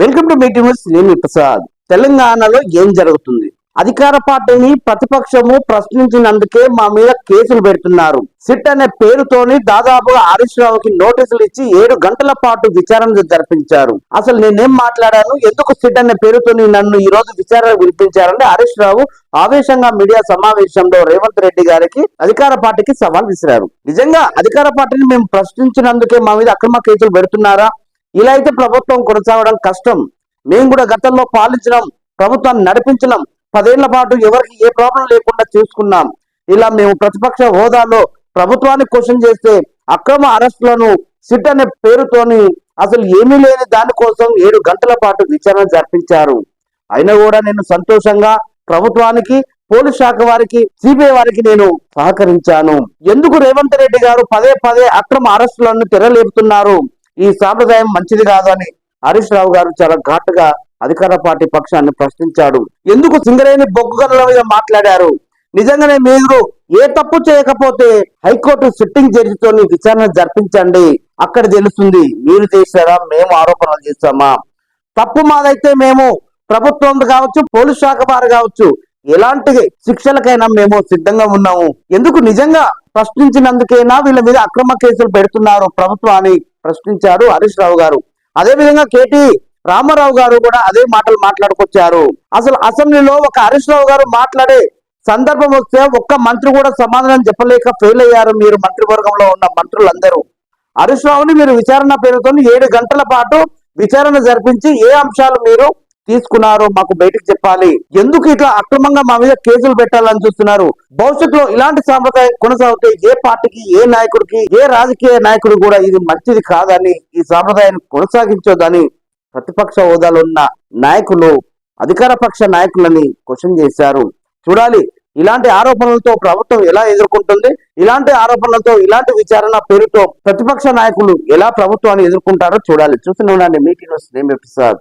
Welcome to meeting నేను ప్రసాద్. తెలంగాణలో ఏం జరుగుతుంది? అధికార పార్టీని ప్రతిపక్షము ప్రశ్నించినందుకే మా మీద కేసులు పెడుతున్నారు. సిట్ అనే పేరుతోని దాదాపుగా హరీష్ రావుకి నోటీసులు ఇచ్చి 7 గంటల పాటు విచారణ జరిపించారు. అసలు నేనేం మాట్లాడాను, ఎందుకు సిట్ అనే పేరుతోని నన్ను ఈ రోజు విచారణ వినిపించారంటే హరీష్ రావు ఆవేశంగా మీడియా సమావేశంలో రేవంత్ రెడ్డి గారికి అధికార పార్టీకి సవాల్ విసిరారు. నిజంగా అధికార పార్టీని మేము ప్రశ్నించినందుకే మా మీద అక్రమ కేసులు పెడుతున్నారా? ఇలా అయితే ప్రభుత్వం కొనసాగడం కష్టం. మేము కూడా గతంలో పాలించడం, ప్రభుత్వాన్ని నడిపించడం, 10 ఏళ్ల పాటు ఎవరికి ఏ ప్రాబ్లం లేకుండా చూసుకున్నాం. ఇలా మేము ప్రతిపక్ష హోదాలో ప్రభుత్వాన్ని క్వశ్చన్ చేస్తే అక్రమ అరెస్టులను సిట్ అనే పేరుతోని అసలు ఏమీ లేని దానికోసం 7 గంటల పాటు విచారణ జరిపించారు. అయినా కూడా నేను సంతోషంగా ప్రభుత్వానికి, పోలీస్ శాఖ వారికి, సిబిఐ వారికి నేను సహకరించాను. ఎందుకు రేవంత్ రెడ్డి గారు పదే పదే అక్రమ అరెస్టులను తెరలేపుతున్నారు? ఈ సాంప్రదాయం మంచిది కాదని హరీష్ రావు గారు చాలా ఘాటుగా అధికార పార్టీ పక్షాన్ని ప్రశ్నించాడు. ఎందుకు సింగరేణి బొగ్గు గనుల మీద మాట్లాడారు? నిజంగానే మీరు ఏ తప్పు చేయకపోతే హైకోర్టు సిట్టింగ్ జడ్జితో విచారణ జరిపించండి. అక్కడ తెలుస్తుంది మీరు చేశారా, మేము ఆరోపణలు చేశామా. తప్పు మాదైతే మేము ప్రభుత్వం కావచ్చు, పోలీస్ శాఖ వారు కావచ్చు, ఎలాంటి శిక్షలకైనా మేము సిద్ధంగా ఉన్నాము. ఎందుకు నిజంగా ప్రశ్నించినందుకైనా వీళ్ళ మీద అక్రమ కేసులు పెడుతున్నారు ప్రభుత్వాన్ని ప్రశ్నించారు హరీష్ రావు గారు. అదే విధంగా కేటీ రామారావు గారు కూడా అదే మాటలు మాట్లాడుకొచ్చారు. అసలు అసెంబ్లీలో ఒక హరీష్ రావు గారు మాట్లాడే సందర్భం వస్తే ఒక్క మంత్రి కూడా సమాధానం చెప్పలేక ఫెయిల్ అయ్యారు. మీరు మంత్రివర్గంలో ఉన్న మంత్రులందరూ హరీష్ రావుని మీరు విచారణ పేరుతో 7 గంటల పాటు విచారణ జరిపించి ఏ అంశాలు మీరు తీసుకున్నారో మాకు బయటకు చెప్పాలి. ఎందుకు ఇట్లా అక్రమంగా మా మీద కేసులు పెట్టాలని చూస్తున్నారు? భవిష్యత్తులో ఇలాంటి సాంప్రదాయం కొనసాగితే ఏ పార్టీకి, ఏ నాయకుడికి, ఏ రాజకీయ నాయకుడు కూడా ఇది మంచిది కాదని, ఈ సాంప్రదాయాన్ని కొనసాగించొద్దని ప్రతిపక్ష హోదాలో ఉన్న నాయకులు అధికార పక్ష నాయకులని క్వశ్చన్ చేశారు. చూడాలి ఇలాంటి ఆరోపణలతో ప్రభుత్వం ఎలా ఎదుర్కొంటుంది, ఇలాంటి ఆరోపణలతో, ఇలాంటి విచారణ పేరుతో ప్రతిపక్ష నాయకులు ఎలా ప్రభుత్వాన్ని ఎదుర్కొంటారో చూడాలి. చూస్తూనే ఉండండి మీటింగ్ నేను ప్రసాద్.